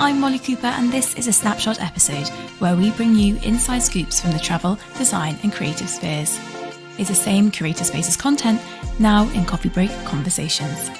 I'm Molly Cooper, and this is a snapshot episode where we bring you inside scoops from the travel, design and creative spheres. It's the same Curated Spaces content, now in coffee break conversations.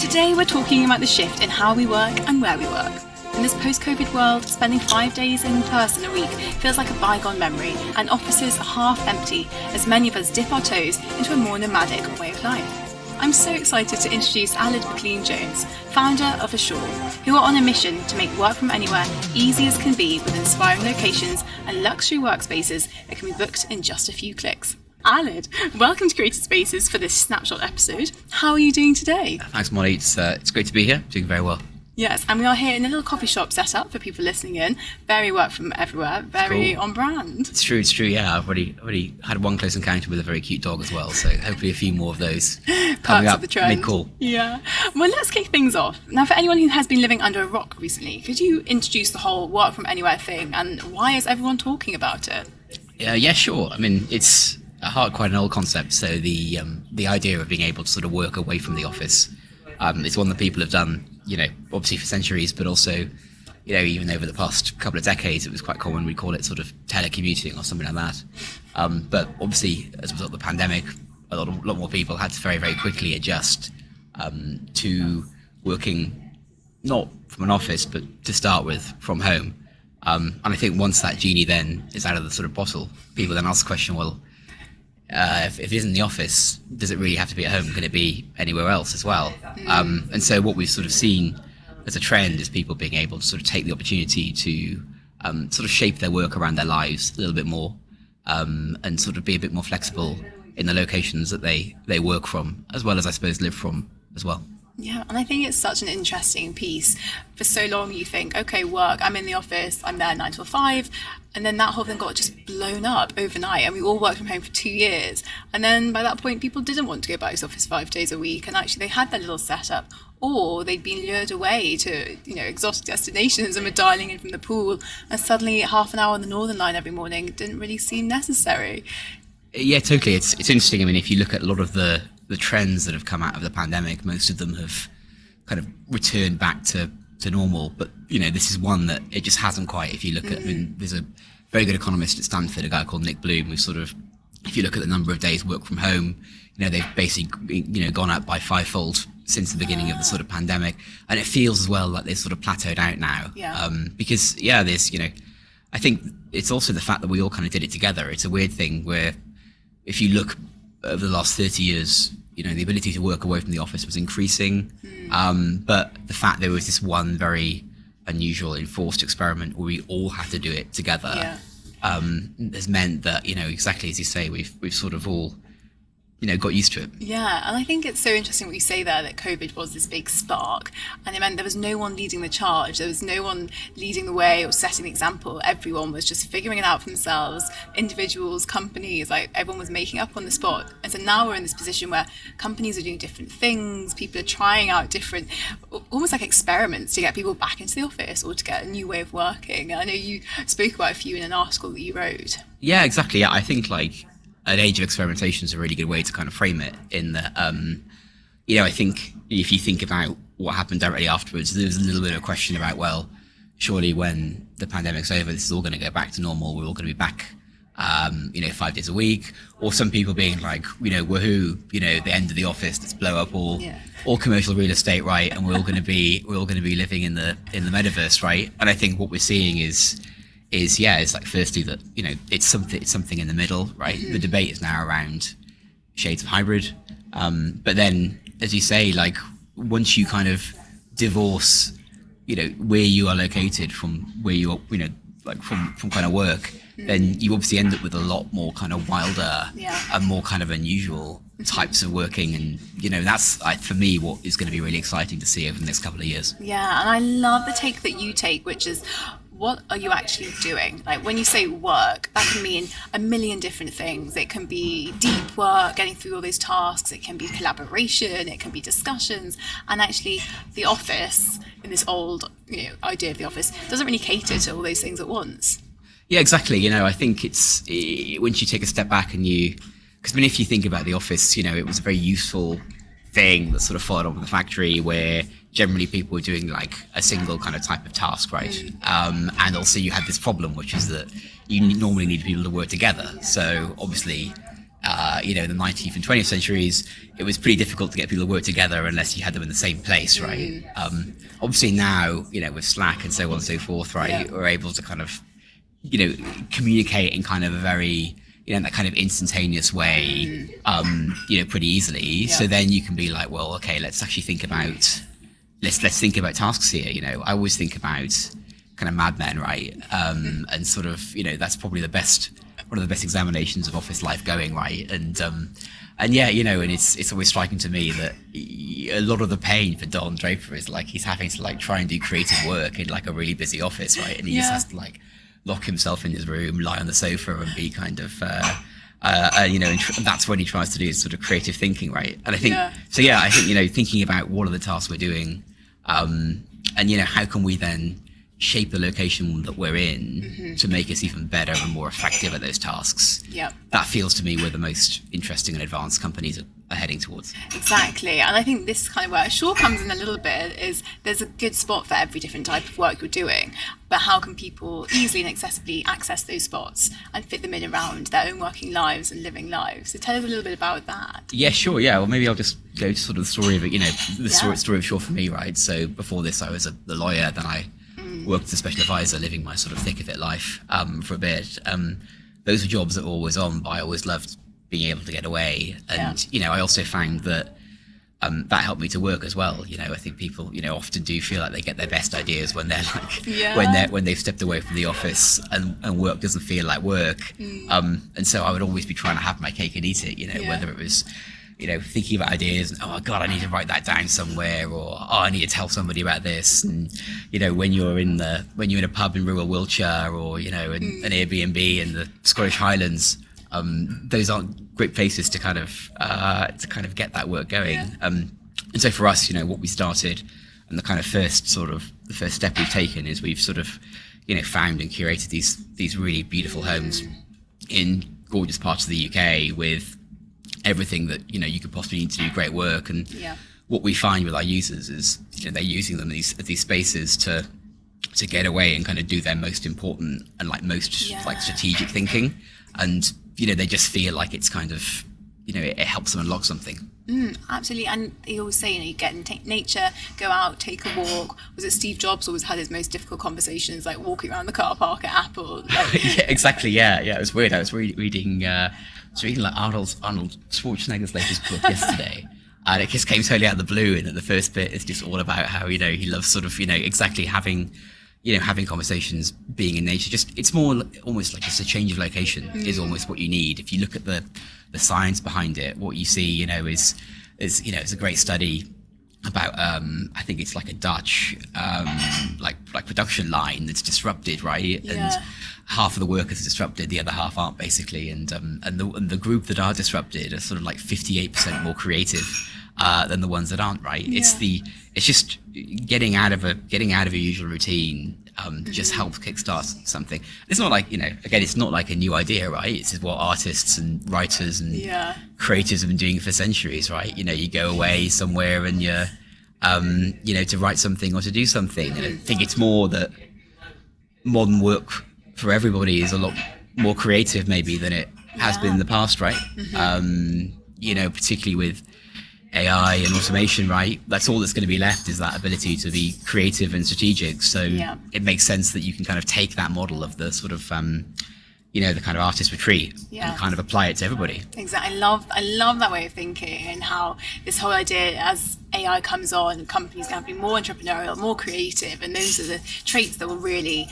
Today we're talking about the shift in how we work and where we work. In this post-COVID world, spending 5 days in person a week feels like a bygone memory, and offices are half empty as many of us dip our toes into a more nomadic way of life. I'm so excited to introduce Aled Maclean-Jones, founder of Ashore, who are on a mission to make work from anywhere easy as can be with inspiring locations and luxury workspaces that can be booked in just a few clicks. Aled, welcome to Curated Spaces for this snapshot episode. How are you doing today? Thanks, Molly. It's great to be here. Doing very well. Yes, and we are here in a little coffee shop set up for people listening in. Very work from everywhere, very cool. On brand. It's true, yeah. I've already had one close encounter with a very cute dog as well, so hopefully a few more of those coming up mid-call. Yeah. Well, let's kick things off. Now, for anyone who has been living under a rock recently, could you introduce the whole work from anywhere thing, and why is everyone talking about it? Yeah, sure. I mean, it's quite an old concept, so the idea of being able to sort of work away from the office is one that people have done, obviously for centuries, but also, even over the past couple of decades, it was quite common. We call it sort of telecommuting or something like that. But obviously, as a result of the pandemic, a lot more people had to very, very quickly adjust to working not from an office, but to start with from home. And I think once that genie then is out of the sort of bottle, people then ask the question, well, if it isn't in the office, does it really have to be at home? Can it be anywhere else as well? And so what we've sort of seen as a trend is people being able to sort of take the opportunity to sort of shape their work around their lives a little bit more, and sort of be a bit more flexible in the locations that they work from, as well as, I suppose, live from as well. Yeah, and I think it's such an interesting piece. For so long you think, okay, work, I'm in the office, I'm there 9 till 5, and then that whole thing got just blown up overnight, and we all worked from home for 2 years. And then by that point, people didn't want to go back to the office 5 days a week, and actually they had their little setup, or they'd been lured away to, exotic destinations and were dialing in from the pool, and suddenly half an hour on the Northern Line every morning didn't really seem necessary. Yeah, totally. It's interesting. I mean, if you look at a lot of the trends that have come out of the pandemic, most of them have kind of returned back to normal. But, this is one that it just hasn't quite. If you look at, there's a very good economist at Stanford, a guy called Nick Bloom, who sort of, if you look at the number of days work from home, they've basically, gone up by fivefold since the beginning of the sort of pandemic. And it feels as well like they've sort of plateaued out now. Yeah. Because, there's, I think it's also the fact that we all kind of did it together. It's a weird thing where if you look over the last 30 years, the ability to work away from the office was increasing. But the fact there was this one very unusual enforced experiment where we all had to do it together has meant that, exactly as you say, we've sort of all, got used to it. Yeah, and I think it's so interesting what you say there, that COVID was this big spark, and it meant there was no one leading the charge, there was no one leading the way or setting the example. Everyone was just figuring it out for themselves, individuals, companies, like everyone was making up on the spot. And so now we're in this position where companies are doing different things, people are trying out different, almost like experiments to get people back into the office or to get a new way of working. I know you spoke about a few in an article that you wrote. Yeah, exactly. Yeah, I think an age of experimentation is a really good way to kind of frame it, in that, I think if you think about what happened directly afterwards, there was a little bit of a question about, well, surely when the pandemic's over, this is all going to go back to normal. We're all going to be back, 5 days a week, or some people being like, woohoo, the end of the office, let's blow up all commercial real estate, right? And we're all going to be living in the metaverse, right? And I think what we're seeing is it's like, firstly, that it's something in the middle, right? The debate is now around shades of hybrid, but then, as you say, like, once you kind of divorce where you are located from where you are, from kind of work, then you obviously end up with a lot more kind of wilder and more kind of unusual types of working, and that's, for me, what is going to be really exciting to see over the next couple of years. Yeah, and I love the take that you take, which is, what are you actually doing? Like, when you say work, that can mean a million different things. It can be deep work, getting through all those tasks. It can be collaboration. It can be discussions. And actually, the office, in this old idea of the office, doesn't really cater to all those things at once. Yeah, exactly. I think it's, once you take a step back and because if you think about the office, it was a very useful thing that's sort of followed on from the factory, where generally people were doing like a single kind of type of task, right? And also you had this problem, which is that you normally need people to work together. So obviously, in the 19th and 20th centuries, it was pretty difficult to get people to work together unless you had them in the same place, right? Obviously now, with Slack and so on and so forth, right, we're able to kind of, communicate in kind of a very, that kind of instantaneous way, pretty easily. So then you can be like, well, okay, let's actually think about, let's think about tasks here. I always think about kind of Mad Men, right? And sort of, that's probably one of the best examinations of office life going, right? And yeah, and it's always striking to me that a lot of the pain for Don Draper is like he's having to like try and do creative work in like a really busy office, right? And he just has to like lock himself in his room, lie on the sofa, and be kind of, and that's what he tries to do, is sort of creative thinking, right? And I think, I think, thinking about what are the tasks we're doing, and, how can we then shape the location that we're in to make us even better and more effective at those tasks. That feels to me where the most interesting and advanced companies are heading towards. Exactly. And I think this is kind of where Ashore comes in a little bit, is there's a good spot for every different type of work you're doing, but how can people easily and accessibly access those spots and fit them in around their own working lives and living lives? So tell us a little bit about that. Yeah, sure. Yeah, well, maybe I'll just go to sort of the story of it, story of Ashore for me, right? So before this, I was the lawyer, then I worked as a special advisor, living my sort of thick of it life for a bit. Those were jobs that were always on, but I always loved being able to get away. And, I also found that that helped me to work as well. I think people, often do feel like they get their best ideas when they're like, when they've stepped away from the office and work doesn't feel like work. And so I would always be trying to have my cake and eat it, whether it was, thinking about ideas and, oh God, I need to write that down somewhere, or, oh, I need to tell somebody about this. And, when you're in a pub in rural Wiltshire, or, an Airbnb in the Scottish Highlands, those aren't great places to kind of get that work going. And so for us, what we started, and the kind of the first step we've taken is we've sort of, found and curated these really beautiful homes in gorgeous parts of the UK with everything that you could possibly need to do great work. And what we find with our users is they're using them these spaces to get away and kind of do their most important and like most like strategic thinking, and they just feel like it's kind of it helps them unlock something. Absolutely. And they always say, you get in nature, go out, take a walk. Was it Steve Jobs always had his most difficult conversations, like walking around the car park at Apple? Yeah, exactly. Yeah, it was weird. I was reading like Arnold Schwarzenegger's latest book yesterday, and it just came totally out of the blue. And the first bit is just all about how he loves sort of exactly having conversations, being in nature. Just it's more almost like just a change of location is almost what you need. If you look at the science behind it, what you see is it's a great study about I think it's like a Dutch like production line that's disrupted, right? And half of the workers are disrupted, the other half aren't, basically. And the group that are disrupted are sort of like 58% more creative than the ones that aren't, right? It's just getting out of a usual routine just helps kickstart something. It's not like again, it's not like a new idea, right? It's what artists and writers and creators have been doing for centuries, right? You go away somewhere and you're to write something or to do something. And I think it's more that modern work for everybody is a lot more creative maybe than it has been in the past, right? Particularly with AI and automation, right? That's all that's going to be left, is that ability to be creative and strategic. So it makes sense that you can kind of take that model of the sort of the kind of artist retreat and kind of apply it to everybody. Exactly. I love that way of thinking, and how this whole idea, as AI comes on, companies can be more entrepreneurial, more creative, and those are the traits that will really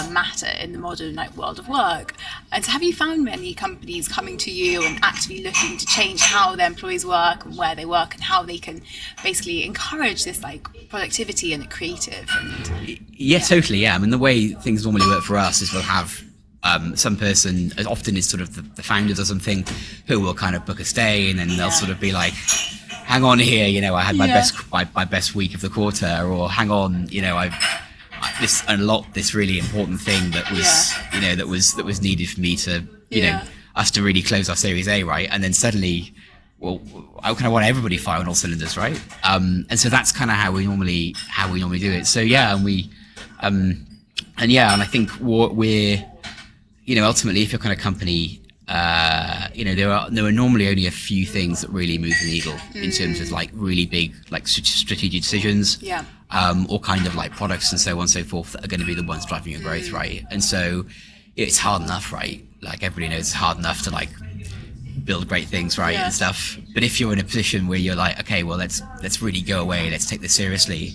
matter in the modern world of work. And so have you found many companies coming to you and actively looking to change how their employees work and where they work, and how they can basically encourage this productivity and the creative? And totally. Yeah, I mean, the way things normally work for us is we'll have some person, as often is sort of the founders or something, who will kind of book a stay, and then they'll sort of be like, hang on here, I had my best week of the quarter, or hang on, I've unlocked this really important thing that was that was needed for me to us to really close our Series A, right? And then suddenly well, I kind of want everybody firing all cylinders, right? And so that's kind of how we normally do it. So yeah, and I think what we're, ultimately, if you're kind of company, there are normally only a few things that really move the needle in terms of like really big like strategic decisions, or kind of like products and so on and so forth that are going to be the ones driving your growth, right? And so it's hard enough, right? Like everybody knows it's hard enough to like build great things, right, and stuff. But if you're in a position where you're like, okay, well, let's really go away, let's take this seriously,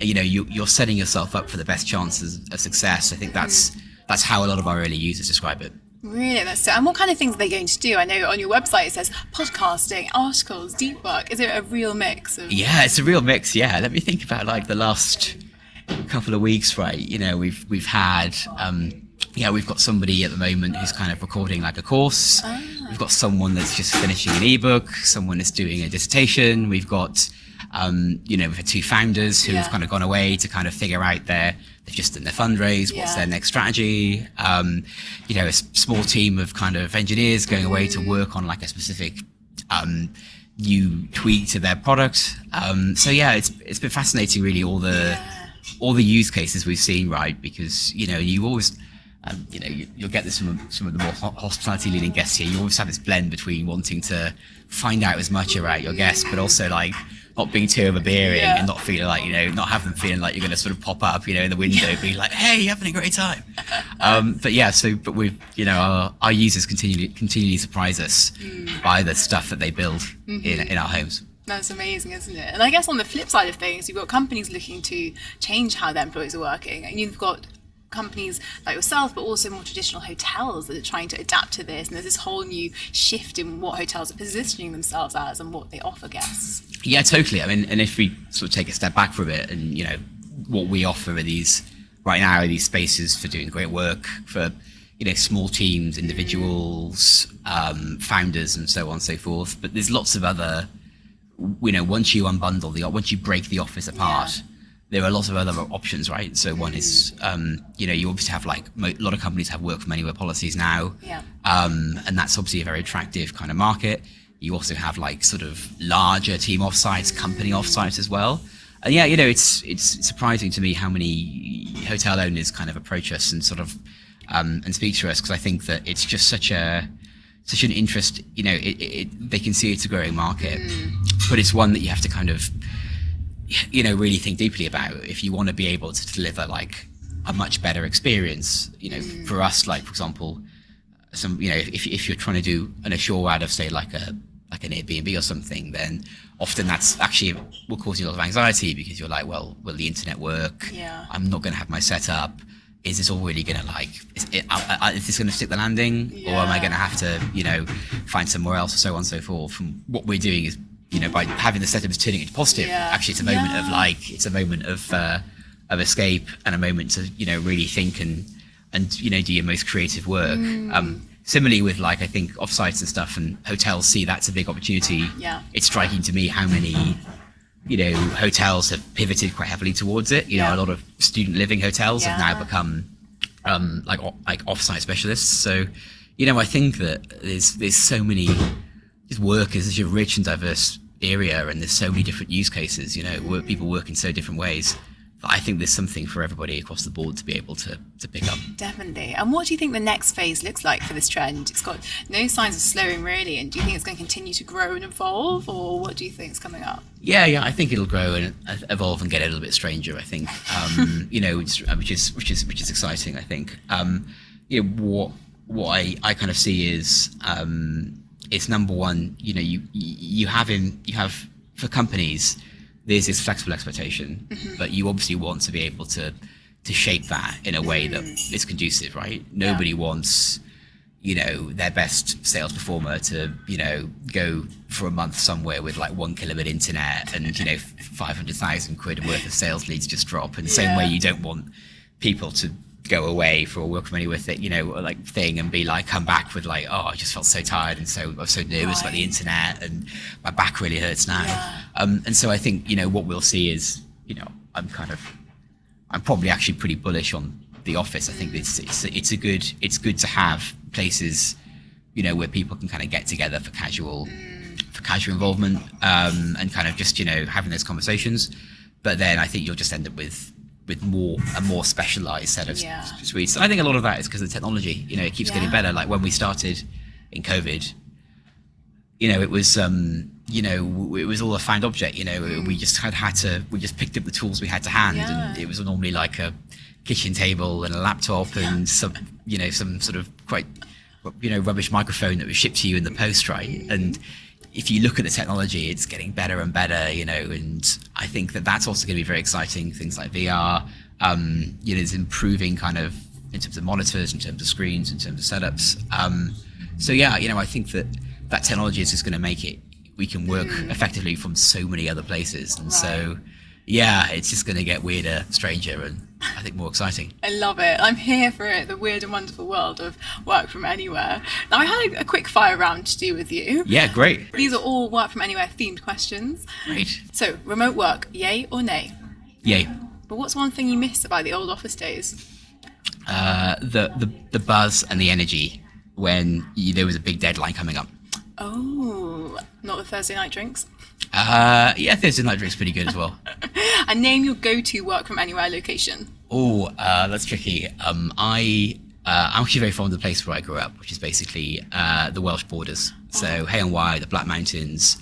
you're setting yourself up for the best chances of success. I think that's how a lot of our early users describe it. Really, that's so. And what kind of things are they going to do? I know on your website it says podcasting, articles, deep work. Is it a real mix of? Yeah, it's a real mix. Yeah, let me think about like the last couple of weeks, right? We've had. We've got somebody at the moment who's kind of recording like a course. We've got someone that's just finishing an ebook, someone that's doing a dissertation. We've got, we've had two founders who have kind of gone away to kind of figure out they've just done their fundraise, what's their next strategy. A small team of kind of engineers going away to work on like a specific new tweak to their product. It's been fascinating really, all the use cases we've seen, right? Because, you always, you'll get this from some of the more hospitality leading guests here. You always have this blend between wanting to find out as much about your guests, but also like not being too overbearing and not feeling like, not have them feeling like you're going to sort of pop up, in the window, being like, hey, you're having a great time. But we've, our users continually surprise us by the stuff that they build in our homes. That's amazing, isn't it? And I guess on the flip side of things, you've got companies looking to change how their employees are working, and you've got companies like yourself, but also more traditional hotels that are trying to adapt to this. And there's this whole new shift in what hotels are positioning themselves as and what they offer guests. Yeah, totally. I mean, and if we sort of take a step back from it, and what we offer are these spaces for doing great work for small teams, individuals, founders, and so on and so forth. But there's lots of other, once you unbundle once you break the office apart. There are lots of other options, right? So one is, you obviously have like a lot of companies have work from anywhere policies now, and that's obviously a very attractive kind of market. You also have like sort of larger team offsites, company offsites as well. And it's surprising to me how many hotel owners kind of approach us and sort of and speak to us, because I think that it's just such an interest. They can see it's a growing market, but it's one that you have to kind of really think deeply about if you want to be able to deliver like a much better experience. For us, like for example, if you're trying to do an Ashore out of say like an Airbnb or something, then often that's actually will cause you a lot of anxiety, because you're like, well, will the internet work? I'm not going to have my setup. Is this all really going to is this going to stick the landing, or am I going to have to find somewhere else, or so on and so forth? And what we're doing is, by having the setup is turning it positive. Actually, it's a moment of escape, and a moment to really think and do your most creative work. Similarly with I think offsites and stuff, and hotels see that's a big opportunity. It's striking to me how many hotels have pivoted quite heavily towards it. A lot of student living hotels have now become like offsite specialists. So I think that there's so many. Work is such a rich and diverse area, and there's so many different use cases. People work in so different ways. But I think there's something for everybody across the board to be able to pick up. Definitely. And what do you think the next phase looks like for this trend? It's got no signs of slowing really, and do you think it's going to continue to grow and evolve, or what do you think is coming up? Yeah, I think it'll grow and evolve and get a little bit stranger, I think. Which is exciting, I think. What I kind of see is. It's number one, you have for companies, there's this flexible expectation, but you obviously want to be able to shape that in a way that is conducive, right? Nobody wants, their best sales performer to, go for a month somewhere with like 1 kilobit internet and, 500,000 quid worth of sales leads just drop. In the same way, you don't want people to go away for a work from anywhere thing and be like, come back with like, oh, I just felt so tired and I was so nervous about the internet and my back really hurts now. And so I think, what we'll see is, I'm probably actually pretty bullish on the office. I think it's good to have places, where people can kind of get together for casual involvement, and kind of just having those conversations. But then I think you'll just end up with a more specialized set of suites. I think a lot of that is because of the technology. It keeps getting better. Like when we started in COVID, it was it was all a found object. We just we just picked up the tools we had to hand, and it was normally like a kitchen table and a laptop and some sort of quite rubbish microphone that was shipped to you in the post, right? And if you look at the technology, it's getting better and better, and I think that's also going to be very exciting. Things like VR, it's improving kind of in terms of monitors, in terms of screens, in terms of setups. So I think that technology is just going to make it, we can work effectively from so many other places. And so, it's just going to get weirder, stranger, and I think more exciting. I love it. I'm here for it. The weird and wonderful world of work from anywhere. Now, I had a quick fire round to do with you. Yeah, great. These are all work from anywhere themed questions. Great. So, remote work, yay or nay? Yay. But what's one thing you miss about the old office days? The buzz and the energy when there was a big deadline coming up. Oh, not the Thursday night drinks? Thursday night drink's pretty good as well. And name your go-to work from anywhere location. Oh, that's tricky. I'm actually very fond of the place where I grew up, which is basically the Welsh borders. So Hay and Wye, the Black Mountains.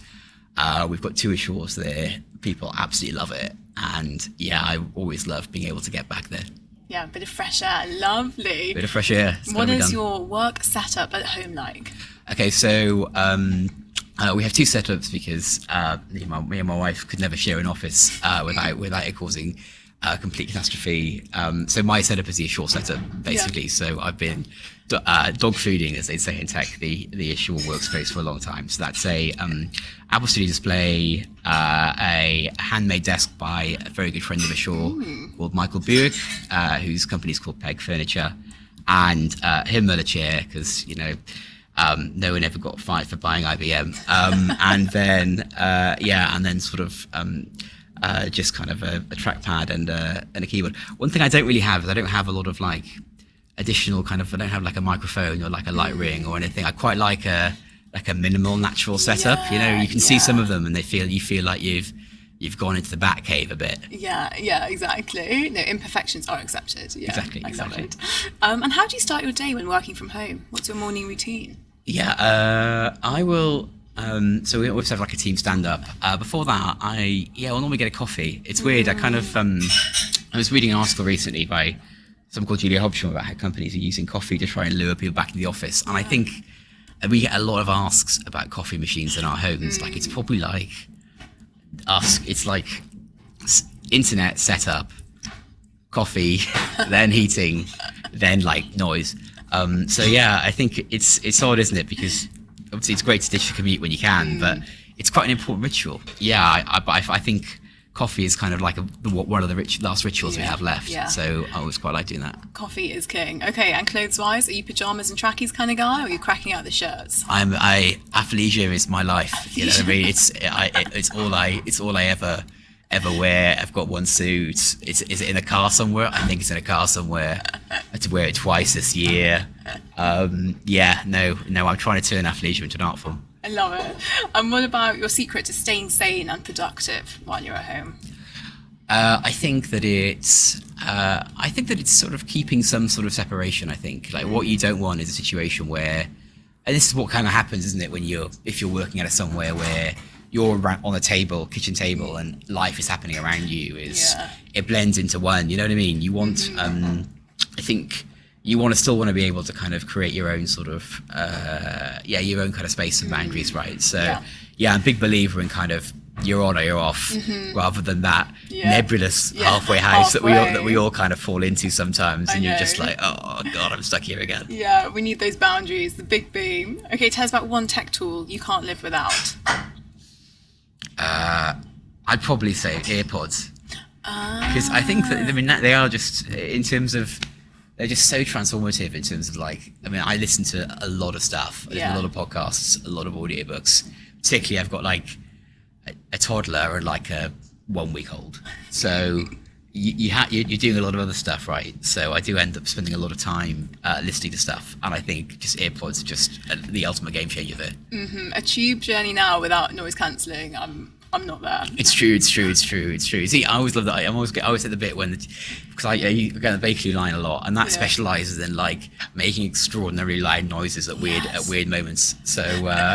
We've got 2 Ashores there. People absolutely love it. And I always love being able to get back there. Yeah, a bit of fresh air. Lovely. Bit of fresh air. What is your work setup at home like? Okay, so we have 2 setups because me and my wife could never share an office without it causing complete catastrophe. So my setup is the Ashore setup, basically. Yeah. So I've been dog fooding, as they say in tech, the Ashore workspace for a long time. So that's a Apple Studio display, a handmade desk by a very good friend of Ashore called Michael Buick, whose company is called Peg Furniture, and him a chair because no one ever got fired for buying IBM. And then sort of just kind of a trackpad and a keyboard. One thing I don't really have is I don't have a lot of like additional kind of, I don't have like a microphone or like a light ring or anything. I quite like a minimal natural setup. You can see some of them and you feel like you've gone into the bat cave a bit. Yeah, exactly. No, imperfections are accepted. Yeah, exactly. And how do you start your day when working from home? What's your morning routine? I will. So we always have like a team stand-up. Before that, I'll normally get a coffee. It's weird. I kind of I was reading an article recently by someone called Julia Hobshaw about how companies are using coffee to try and lure people back to the office. And I think we get a lot of asks about coffee machines in our homes. Like it's probably like us. It's like internet setup, coffee, then heating, then like noise. I think it's odd, isn't it? Because obviously it's great to ditch the commute when you can, but it's quite an important ritual. I think coffee is kind of like one of the last rituals we have left. Yeah. So I always quite like doing that. Coffee is king. Okay, and clothes-wise, are you pajamas and trackies kind of guy, or are you cracking out the shirts? Athleisure is my life. You know what I mean? It's all I ever wear. I've got one suit. Is it in a car somewhere? I think it's in a car somewhere. I had to wear it twice this year. I'm trying to turn athleisure into an art form. I love it. And what about your secret to staying sane and productive while you're at home? I think that it's sort of keeping some sort of separation. I think like what you don't want is a situation where, and this is what kind of happens, isn't it? If you're working at somewhere where you're on a kitchen table, and life is happening around you, it blends into one. You know what I mean? You want, I think you still want to be able to kind of create your own sort of, your own kind of space and boundaries, right? So, I'm a big believer in kind of you're on or you're off, rather than that nebulous halfway house that we all kind of fall into sometimes, and you're just like, oh god, I'm stuck here again. Yeah, we need those boundaries, the big beam. Okay, tell us about one tech tool you can't live without. I'd probably say AirPods, because I think that they are just in terms of. They're just so transformative in terms of I listen to a lot of stuff, a lot of podcasts, a lot of audiobooks. Particularly, I've got like a toddler and like a 1 week old. So, you're doing a lot of other stuff, right? So I do end up spending a lot of time listening to stuff, and I think just AirPods are just the ultimate game changer there. A tube journey now without noise cancelling, I'm not there. It's true. See, I always love that. I always at the bit when, because I get the Bakerloo line a lot, and that specialises in like making extraordinarily loud noises at weird moments. So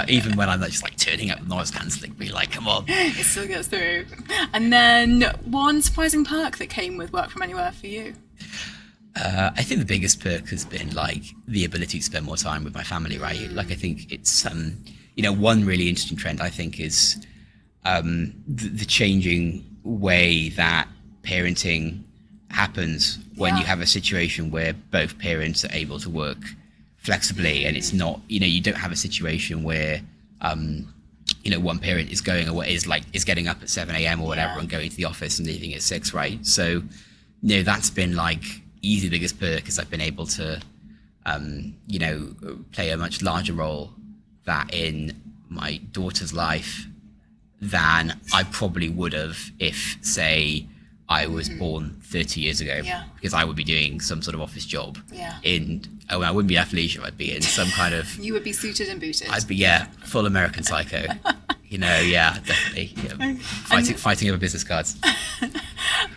even when I'm just like turning up the noise cancelling, be like, come on, it still gets through. And then one surprising perk that came with work from anywhere for you. I think the biggest perk has been like the ability to spend more time with my family. Right, like I think it's one really interesting trend I think is the changing way that parenting happens when you have a situation where both parents are able to work flexibly, and it's not, you don't have a situation where one parent is going away, is getting up at 7 a.m. or whatever and going to the office and leaving at 6, right? So that's been like easy the biggest perk, is I've been able to play a much larger role that in my daughter's life than I probably would have if, say, I was born 30 years ago, because I would be doing some sort of office job I wouldn't be athleisure, I'd be in some kind of... You would be suited and booted. I'd be, full American Psycho. Definitely. Fighting over business cards.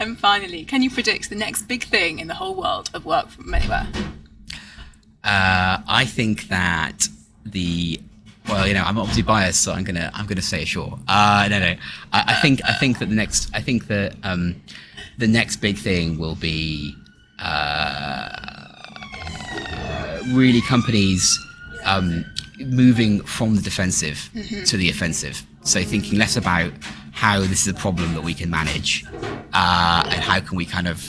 And finally, can you predict the next big thing in the whole world of work from anywhere? I think that I'm obviously biased, so I'm gonna say Ashore. No. I think that the next big thing will be really companies moving from the defensive to the offensive. So thinking less about how this is a problem that we can manage, and how can we kind of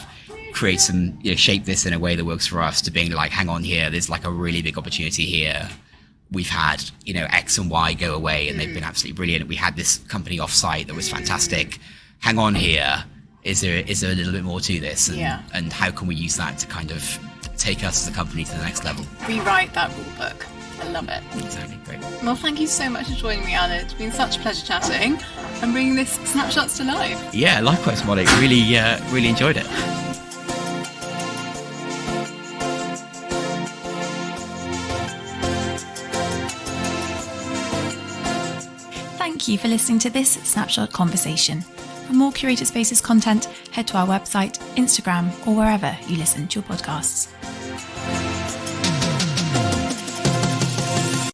create some, shape this in a way that works for us, to being like, hang on here, there's like a really big opportunity here. We've had, X and Y go away and they've been absolutely brilliant. We had this company off-site that was fantastic. Hang on here. Is there a little bit more to this? And how can we use that to kind of take us as a company to the next level? Rewrite that rule book. I love it. Exactly. Great. Well, thank you so much for joining me, Aled. It's been such a pleasure chatting and bringing this Snapshots to life. Yeah, likewise, Molly. Really enjoyed it. Thank you for listening to this Snapshot conversation. For more Curated Spaces content, head to our website, Instagram, or wherever you listen to your podcasts.